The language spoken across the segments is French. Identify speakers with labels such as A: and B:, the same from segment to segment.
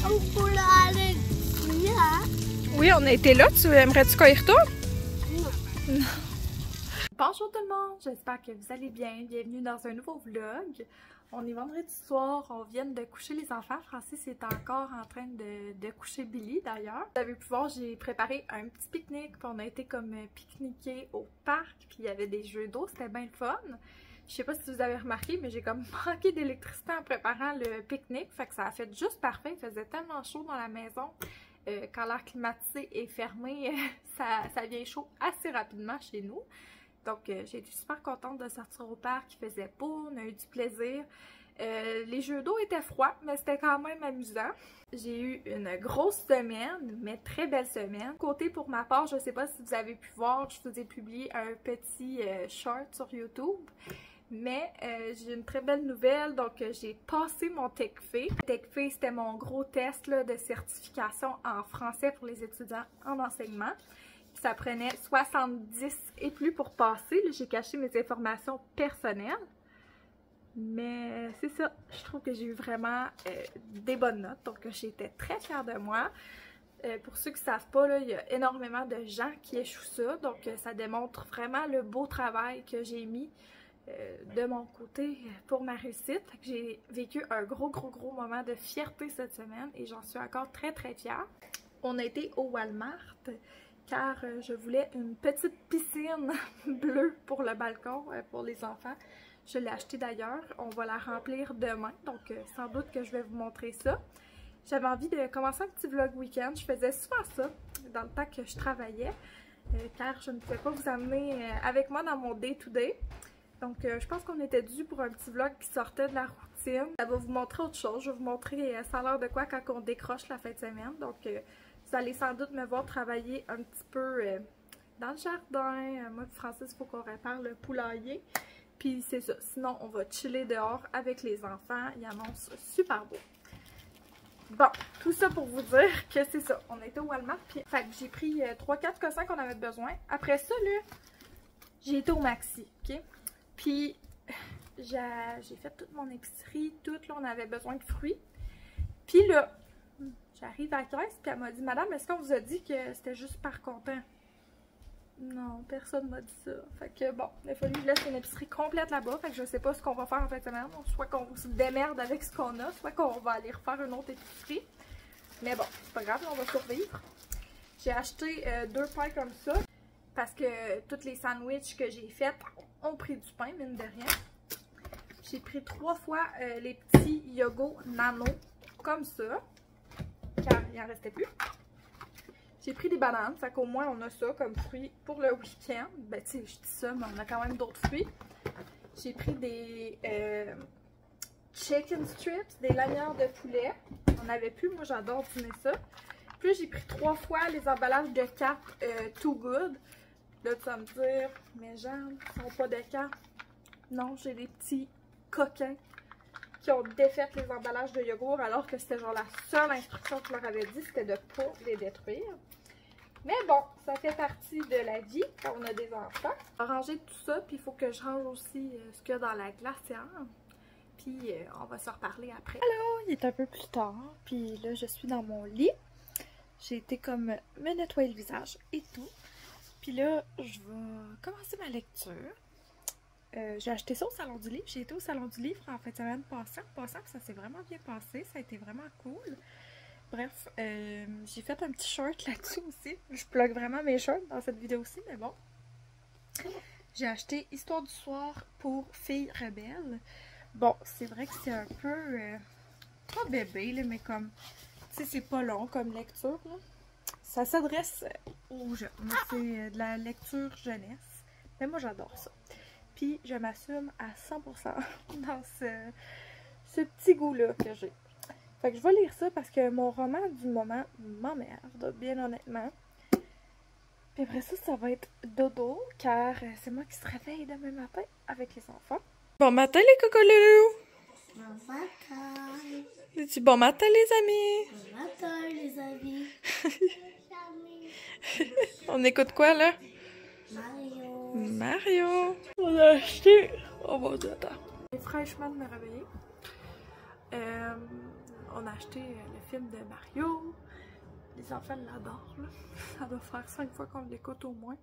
A: On voulait aller là.
B: Oui, on a été là. Aimerais-tu qu'on y retourne?
A: Non.
B: Bonjour tout le monde, j'espère que vous allez bien. Bienvenue dans un nouveau vlog. On est vendredi soir, on vient de coucher les enfants. Francis est encore en train de coucher Billy d'ailleurs. Vous avez pu voir, j'ai préparé un petit pique-nique. On a été comme pique-niquer au parc, puis il y avait des jeux d'eau, c'était bien le fun. Je sais pas si vous avez remarqué, mais j'ai comme manqué d'électricité en préparant le pique-nique. Fait que ça a fait juste parfait, il faisait tellement chaud dans la maison. Quand l'air climatisé est fermé, ça vient chaud assez rapidement chez nous. Donc, j'ai été super contente de sortir au parc, il faisait beau, on a eu du plaisir. Les jeux d'eau étaient froids, mais c'était quand même amusant. J'ai eu une grosse semaine, mais très belle semaine. Côté pour ma part, je ne sais pas si vous avez pu voir, je vous ai publié un petit short sur YouTube. Mais j'ai une très belle nouvelle, donc j'ai passé mon TECFE. TECFE, c'était mon gros test là, de certification en français pour les étudiants en enseignement. Ça prenait 70 et plus pour passer. J'ai caché mes informations personnelles. Mais c'est ça, je trouve que j'ai eu vraiment des bonnes notes. Donc j'étais très fière de moi. Pour ceux qui ne savent pas, là, il y a énormément de gens qui échouent ça. Donc ça démontre vraiment le beau travail que j'ai mis de mon côté pour ma réussite. J'ai vécu un gros moment de fierté cette semaine et j'en suis encore très fière. On a été au Walmart car je voulais une petite piscine bleue pour le balcon pour les enfants. Je l'ai achetée d'ailleurs. On va la remplir demain, donc sans doute que je vais vous montrer ça. J'avais envie de commencer un petit vlog week-end. Je faisais souvent ça dans le temps que je travaillais car je ne pouvais pas vous amener avec moi dans mon day-to-day. Donc je pense qu'on était dû pour un petit vlog qui sortait de la routine. Ça va vous montrer autre chose. Je vais vous montrer ça a l'air de quoi quand on décroche la fin de semaine. Donc vous allez sans doute me voir travailler un petit peu dans le jardin. Moi et Francis, il faut qu'on répare le poulailler. Puis c'est ça. Sinon, on va chiller dehors avec les enfants. Il annonce super beau. Bon, tout ça pour vous dire que c'est ça. On était au Walmart. Puis fait que j'ai pris 3-4 cossins qu'on avait besoin. Après ça, là, j'ai été au Maxi. OK? Puis j'ai fait toute mon épicerie. Tout, là, on avait besoin de fruits. Puis là, j'arrive à la caisse, puis elle m'a dit « Madame, est-ce qu'on vous a dit que c'était juste par comptant? » Non, personne m'a dit ça. Fait que bon, il a fallu que je laisse une épicerie complète là-bas. Fait que je sais pas ce qu'on va faire en fin de semaine. Soit qu'on se démerde avec ce qu'on a, soit qu'on va aller refaire une autre épicerie. Mais bon, c'est pas grave, on va survivre. J'ai acheté 2 pains comme ça, parce que tous les sandwichs que j'ai faits ont pris du pain, mine de rien. J'ai pris 3 fois les petits Yogo Nano, comme ça. Car il n'en restait plus. J'ai pris des bananes, fait qu'au moins on a ça comme fruit pour le week-end. Ben tu sais, je dis ça, mais on a quand même d'autres fruits. J'ai pris des chicken strips, des lanières de poulet. On avait plus, moi j'adore dîner ça. Puis j'ai pris 3 fois les emballages de Cap Too Good. Là tu vas me dire, mes jambes sont pas de Cap. Non, j'ai des petits coquins qui ont défait les emballages de yogourt alors que c'était genre la seule instruction que je leur avais dit, c'était de ne pas les détruire. Mais bon, ça fait partie de la vie quand on a des enfants. On va ranger tout ça, puis il faut que je range aussi ce qu'il y a dans la glacière. Puis on va se reparler après. Alors, il est un peu plus tard, puis là je suis dans mon lit. J'ai été comme me nettoyer le visage et tout. Puis là, je vais commencer ma lecture. J'ai acheté ça au Salon du Livre. J'ai été au Salon du Livre en fin de semaine passant, ça s'est vraiment bien passé. Ça a été vraiment cool. Bref, j'ai fait un petit short là-dessus aussi. Je plug vraiment mes shorts dans cette vidéo-ci, mais bon. J'ai acheté Histoire du soir pour filles rebelles. Bon, c'est vrai que c'est un peu... pas bébé, là, mais comme... Tu sais, c'est pas long comme lecture, là. Ça s'adresse aux jeunes. C'est de la lecture jeunesse. Mais moi, j'adore ça. Puis je m'assume à 100% dans ce petit goût-là que j'ai. Fait que je vais lire ça parce que mon roman du moment m'emmerde, bien honnêtement. Puis après ça, ça va être dodo, car c'est moi qui se réveille demain matin avec les enfants. Bon matin les cocolous!
A: Bon matin.
B: Dis bon matin les amis!
A: Bon matin les amis.
B: On écoute quoi là?
A: Mario.
B: Mario! On a acheté... Oh mon dieu, attends. J'ai fraîchement de me réveiller. on a acheté le film de Mario. Les enfants l'adorent, là. Ça doit faire 5 fois qu'on l'écoute au moins.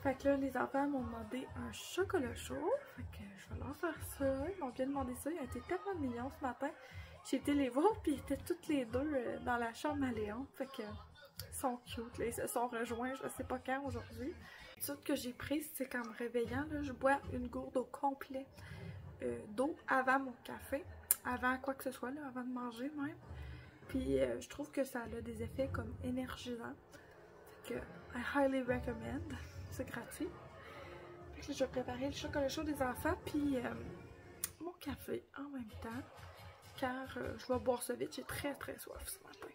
B: Fait que là, les enfants m'ont demandé un chocolat chaud. Fait que je vais leur faire ça. Ils m'ont bien demandé ça. Ils ont été tellement mignons ce matin. J'ai été les voir, puis ils étaient toutes les deux dans la chambre à Léon. Fait que ils sont cute, là. Ils se sont rejoints, je sais pas quand aujourd'hui. Tout que j'ai prise, c'est qu'en me réveillant, là, je bois une gourde au complet d'eau avant mon café. Avant quoi que ce soit, là, avant de manger même. Puis je trouve que ça a des effets comme énergisants. Fait que I highly recommend. C'est gratuit. Fait que là, je vais préparer le chocolat chaud des enfants puis mon café en même temps. Car je vais boire ça vite. J'ai très très soif ce matin.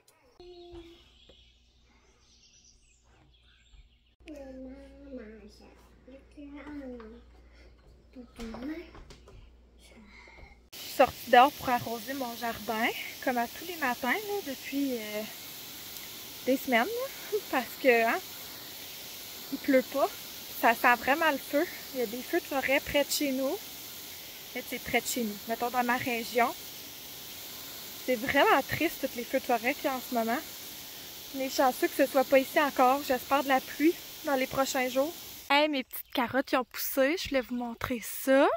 B: Sortie dehors pour arroser mon jardin, comme à tous les matins, là, depuis des semaines, là, parce que hein, il pleut pas, ça sent vraiment le feu. Il y a des feux de forêt près de chez nous, mais c'est près de chez nous, mettons dans ma région. C'est vraiment triste, tous les feux de forêt qu'il y a en ce moment. On est chanceux que ce soit pas ici encore, j'espère de la pluie dans les prochains jours. Hey, mes petites carottes qui ont poussé, je voulais vous montrer ça.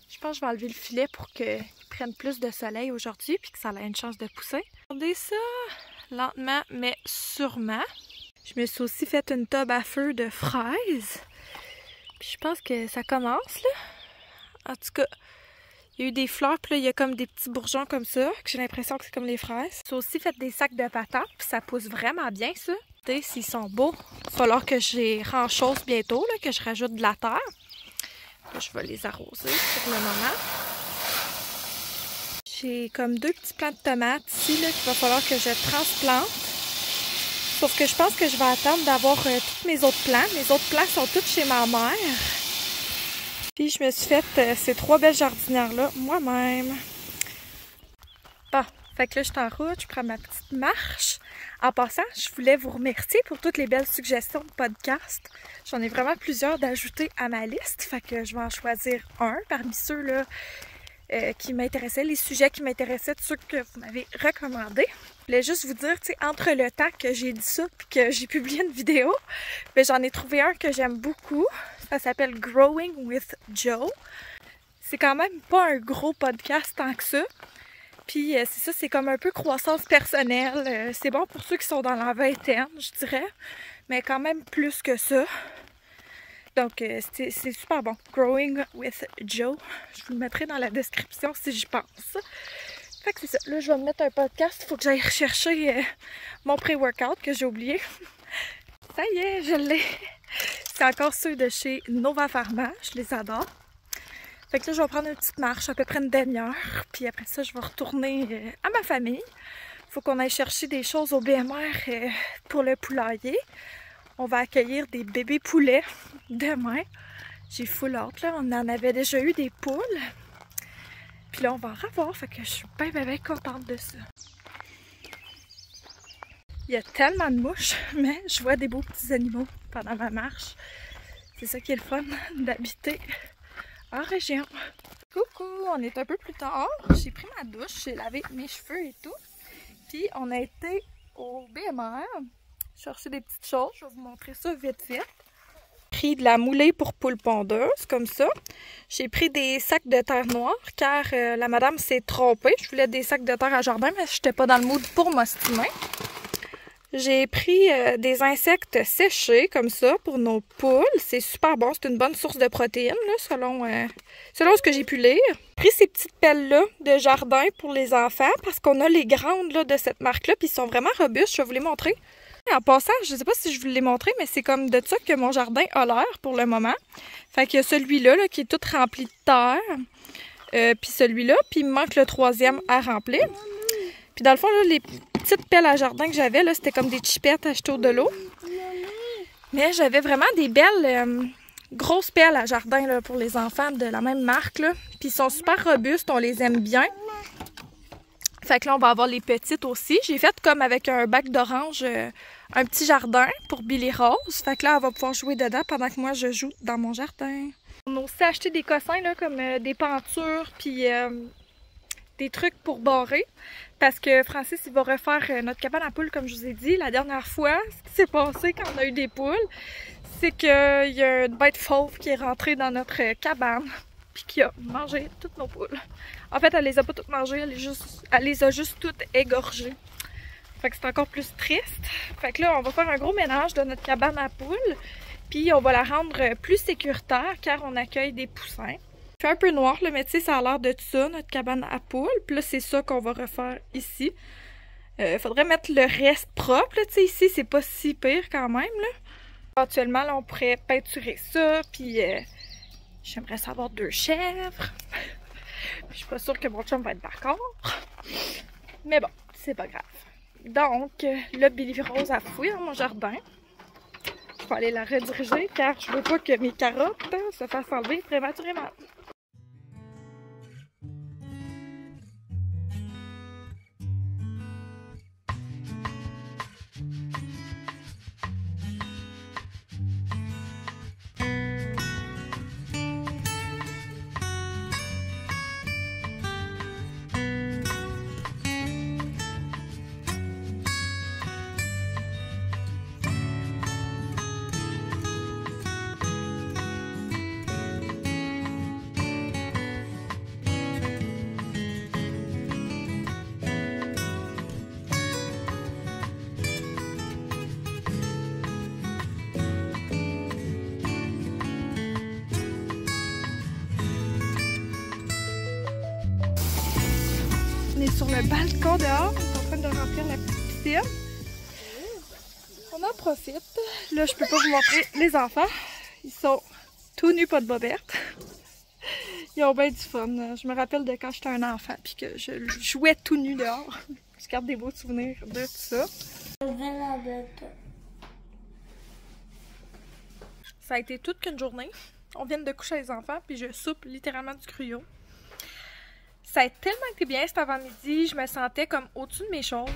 B: Je pense que je vais enlever le filet pour qu'ils prennent plus de soleil aujourd'hui puis que ça ait une chance de pousser. Regardez ça, lentement mais sûrement. Je me suis aussi fait une tube à feu de fraises. Puis je pense que ça commence là. En tout cas, il y a eu des fleurs puis là il y a comme des petits bourgeons comme ça, que j'ai l'impression que c'est comme les fraises. J'ai aussi fait des sacs de patates puis ça pousse vraiment bien ça. Regardez s'ils sont beaux. Il va falloir que je les renchausse bientôt, là, que je rajoute de la terre. Là, je vais les arroser pour le moment. J'ai comme 2 petits plants de tomates ici là, qu'il va falloir que je transplante. Sauf que je pense que je vais attendre d'avoir tous mes autres plants. Mes autres plants sont tous chez ma mère. Puis je me suis fait ces 3 belles jardinières-là moi-même. Bon, fait que là je suis en route, je prends ma petite marche. En passant, je voulais vous remercier pour toutes les belles suggestions de podcasts. J'en ai vraiment plusieurs d'ajouter à ma liste. Fait que je vais en choisir un parmi ceux-là qui m'intéressaient, les sujets qui m'intéressaient, ceux que vous m'avez recommandés. Je voulais juste vous dire, tu sais, entre le temps que j'ai dit ça et que j'ai publié une vidéo, j'en ai trouvé un que j'aime beaucoup. Ça s'appelle Growing with Joe. C'est quand même pas un gros podcast tant que ça. Puis c'est ça, c'est comme un peu croissance personnelle. C'est bon pour ceux qui sont dans la vingtaine, je dirais. Mais quand même plus que ça. Donc c'est super bon. Growing with Joe. Je vous le mettrai dans la description si j'y pense. Fait que c'est ça. Là, je vais me mettre un podcast. Il faut que j'aille rechercher mon pré-workout que j'ai oublié. Ça y est, je l'ai. C'est encore ceux de chez Nova Pharma. Je les adore. Fait que là, je vais prendre une petite marche, à peu près une demi-heure. Puis après ça, je vais retourner à ma famille. Faut qu'on aille chercher des choses au BMR pour le poulailler. On va accueillir des bébés poulets demain. J'ai full hâte, là. On en avait déjà eu des poules. Puis là, on va en revoir. Fait que je suis bien contente de ça. Il y a tellement de mouches, mais je vois des beaux petits animaux pendant ma marche. C'est ça qui est le fun d'habiter en région. Coucou, on est un peu plus tard. J'ai pris ma douche, j'ai lavé mes cheveux et tout. Puis on a été au BMR chercher des petites choses. Je vais vous montrer ça vite. J'ai pris de la moulée pour poules pondeuses, comme ça. J'ai pris des sacs de terre noire, car la madame s'est trompée. Je voulais des sacs de terre à jardin, mais je n'étais pas dans le mood pour m'ostiner. J'ai pris des insectes séchés, comme ça, pour nos poules. C'est super bon, c'est une bonne source de protéines, là, selon ce que j'ai pu lire. J'ai pris ces petites pelles-là de jardin pour les enfants, parce qu'on a les grandes là, de cette marque-là, puis ils sont vraiment robustes, je vais vous les montrer. En passant, je ne sais pas si je vous l'ai montré, mais c'est comme de ça que mon jardin a l'air pour le moment. Fait qu'il y a celui-là là, qui est tout rempli de terre, puis celui-là, puis il me manque le 3e à remplir. Puis dans le fond, là, les petites pelles à jardin que j'avais, là, c'était comme des chipettes achetées au de l'eau. Mais j'avais vraiment des belles grosses pelles à jardin là, pour les enfants de la même marque. Là. Puis ils sont super robustes, on les aime bien. Fait que là, on va avoir les petites aussi. J'ai fait comme avec un bac d'orange, un petit jardin pour Billy Rose. Fait que là, elle va pouvoir jouer dedans pendant que moi, je joue dans mon jardin. On a aussi acheté des cossins là, comme des pentures, puis des trucs pour barrer. Parce que Francis, il va refaire notre cabane à poules, comme je vous ai dit. La dernière fois, ce qui s'est passé quand on a eu des poules, c'est qu'il y a une bête fauve qui est rentrée dans notre cabane. Puis qui a mangé toutes nos poules. En fait, elle les a pas toutes mangées, elle les a juste toutes égorgées. Fait que c'est encore plus triste. Fait que là, on va faire un gros ménage de notre cabane à poules. Puis on va la rendre plus sécuritaire car on accueille des poussins. Il fait un peu noir, là, mais tu sais, ça a l'air de ça, notre cabane à poules. Puis là, c'est ça qu'on va refaire ici. Faudrait mettre le reste propre, tu sais, ici, c'est pas si pire quand même, là. Éventuellement, là, on pourrait peinturer ça, puis j'aimerais savoir 2 chèvres. Je suis pas sûre que mon chum va être d'accord. Mais bon, c'est pas grave. Donc, là, Billy Rose a fouillé dans mon jardin. Je vais aller la rediriger car je veux pas que mes carottes se fassent enlever prématurément. On est sur le balcon dehors, on est en train de remplir la petite piscine. On en profite. Là, je peux pas vous montrer les enfants. Ils sont tout nus, pas de bobette. Ils ont bien du fun. Je me rappelle de quand j'étais un enfant puis que je jouais tout nu dehors. Je garde des beaux souvenirs de tout ça. Ça a été toute qu'une journée. On vient de coucher les enfants puis je soupe littéralement du cruau. Ça a tellement été bien cet avant-midi, je me sentais comme au-dessus de mes choses.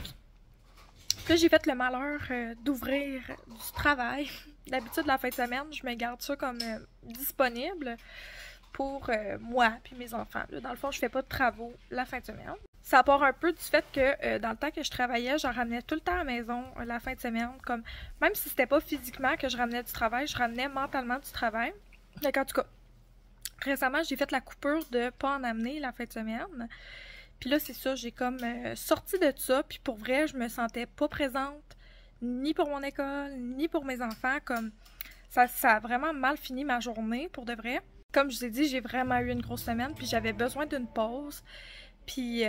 B: Puis là, j'ai fait le malheur d'ouvrir du travail. D'habitude, la fin de semaine, je me garde ça comme disponible pour moi et mes enfants. Là, dans le fond, je fais pas de travaux la fin de semaine. Ça part un peu du fait que dans le temps que je travaillais, j'en ramenais tout le temps à la maison la fin de semaine. Comme, même si c'était pas physiquement que je ramenais du travail, je ramenais mentalement du travail. Donc, en tout cas, récemment, j'ai fait la coupure de pas en amener la fin de semaine. Puis là, c'est ça, j'ai comme sorti de ça. Puis pour vrai, je me sentais pas présente, ni pour mon école, ni pour mes enfants. Comme ça a vraiment mal fini ma journée, pour de vrai. Comme je vous ai dit, j'ai vraiment eu une grosse semaine, puis j'avais besoin d'une pause. Puis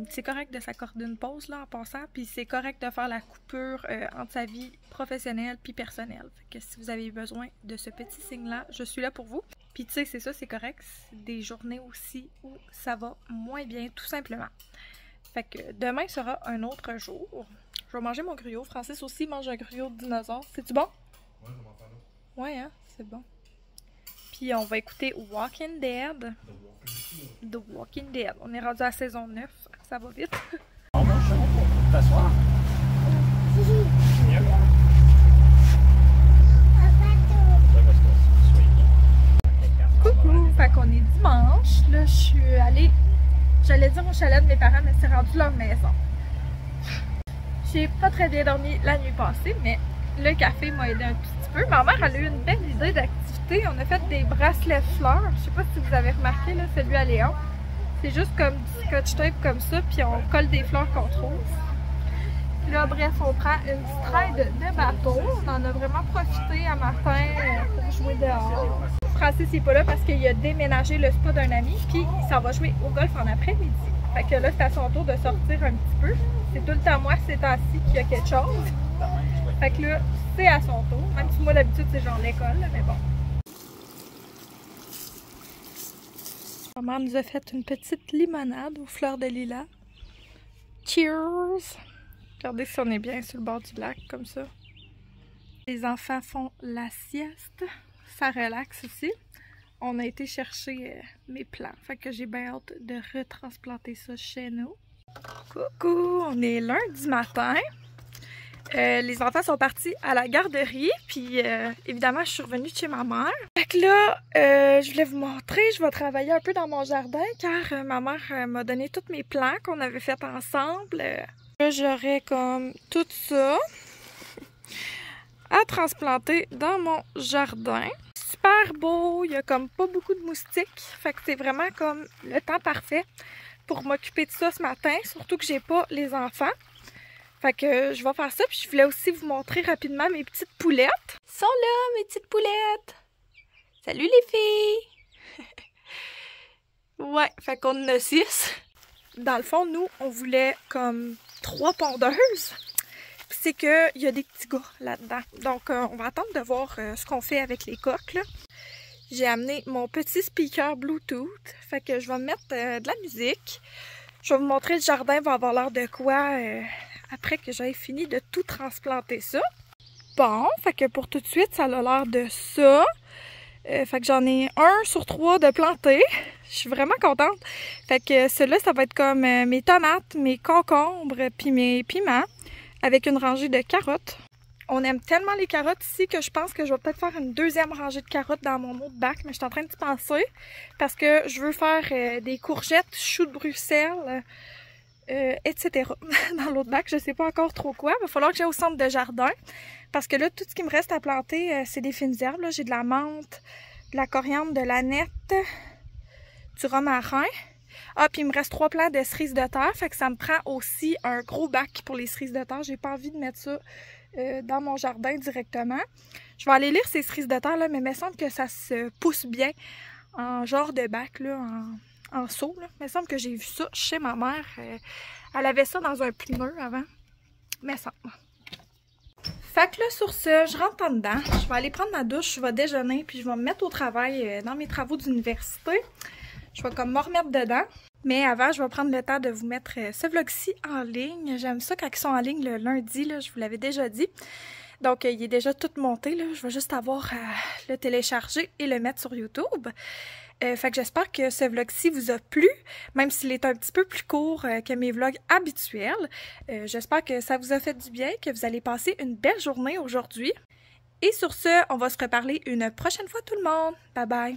B: c'est correct de s'accorder une pause, là, en passant. Puis c'est correct de faire la coupure entre sa vie professionnelle puis personnelle. Fait que si vous avez besoin de ce petit signe-là, je suis là pour vous. Puis tu sais, c'est ça, c'est correct. C'est des journées aussi où ça va moins bien, tout simplement. Fait que demain sera un autre jour. Je vais manger mon gruau. Francis aussi mange un gruau de dinosaure. C'est-tu bon?
C: Ouais, je m'en parle.
B: Ouais, hein? C'est bon. Puis on va écouter Walking Dead. The Walking Dead. On est rendu à saison 9. Ça va vite.
C: On mange ça pour t'asseoir.
B: Coucou! Fait qu'on est dimanche. Là, je suis allée, j'allais dire au chalet de mes parents, mais c'est rendu leur maison. J'ai pas très bien dormi la nuit passée, mais le café m'a aidé un petit peu. Ma mère, elle a eu une belle idée d'activité. On a fait des bracelets fleurs. Je sais pas si vous avez remarqué, là, celui à Léon. C'est juste comme du scotch tape comme ça, puis on colle des fleurs qu'on trouve. Là, bref, on prend une petite ride de bateau. On en a vraiment profité à matin pour jouer dehors. Francis n'est pas là parce qu'il a déménagé le spa d'un ami, puis il s'en va jouer au golf en après-midi. Fait que là, c'est à son tour de sortir un petit peu. C'est tout le temps moi, ces temps-ci, qu'il y a quelque chose. Fait que là, c'est à son tour. Même si moi, d'habitude, c'est genre l'école, mais bon. Maman nous a fait une petite limonade aux fleurs de lilas. Cheers! Regardez si on est bien sur le bord du lac, comme ça. Les enfants font la sieste. Ça relaxe aussi. On a été chercher mes plants. Fait que j'ai bien hâte de retransplanter ça chez nous. Coucou! On est lundi matin. Les enfants sont partis à la garderie. Puis évidemment, je suis revenue de chez ma mère. Fait Fait que là, je voulais vous montrer, je vais travailler un peu dans mon jardin car ma mère m'a donné tous mes plants qu'on avait fait ensemble. Là, j'aurais comme tout ça à transplanter dans mon jardin. Super beau, il y a comme pas beaucoup de moustiques, fait que c'est vraiment comme le temps parfait pour m'occuper de ça ce matin, surtout que j'ai pas les enfants. Fait que je vais faire ça, puis je voulais aussi vous montrer rapidement mes petites poulettes. Ils sont là, mes petites poulettes! Salut les filles! Ouais, fait qu'on en a 6. Dans le fond, nous, on voulait comme 3 pondeuses. Puis c'est qu'il y a des petits gars là-dedans. Donc, on va attendre de voir ce qu'on fait avec les coques, là. J'ai amené mon petit speaker Bluetooth. Fait que je vais mettre de la musique. Je vais vous montrer le jardin, va avoir l'air de quoi après que j'aie fini de tout transplanter ça. Bon, fait que pour tout de suite, ça a l'air de ça. Fait que j'en ai 1 sur 3 de planter. Je suis vraiment contente. Fait que celui-là, ça va être comme mes tomates, mes concombres, puis mes piments, avec une rangée de carottes. On aime tellement les carottes ici que je pense que je vais peut-être faire une deuxième rangée de carottes dans mon autre bac, mais je suis en train d'y penser parce que je veux faire des courgettes, choux de Bruxelles, etc. dans l'autre bac. Je sais pas encore trop quoi. Il va falloir que j'aille au centre de jardin parce que là, tout ce qui me reste à planter, c'est des fines herbes. J'ai de la menthe, de la coriandre, de l'aneth, du romarin. Ah, puis il me reste 3 plants de cerises de terre, fait que ça me prend aussi un gros bac pour les cerises de terre. J'ai pas envie de mettre ça dans mon jardin directement. Je vais aller lire ces cerises de terre, là, mais il me semble que ça se pousse bien en genre de bac, là, en seau. Là. Il me semble que j'ai vu ça chez ma mère. Elle avait ça dans un pneu avant. Il me semble. Fait que là, sur ce, je rentre en dedans. Je vais aller prendre ma douche, je vais déjeuner, puis je vais me mettre au travail dans mes travaux d'université. Je vais comme me remettre dedans. Mais avant, je vais prendre le temps de vous mettre ce vlog-ci en ligne. J'aime ça quand ils sont en ligne le lundi, là, je vous l'avais déjà dit. Donc, il est déjà tout monté, là. Je vais juste avoir à le télécharger et le mettre sur YouTube. Fait que j'espère que ce vlog-ci vous a plu, même s'il est un petit peu plus court que mes vlogs habituels. J'espère que ça vous a fait du bien, que vous allez passer une belle journée aujourd'hui. Et sur ce, on va se reparler une prochaine fois tout le monde. Bye bye!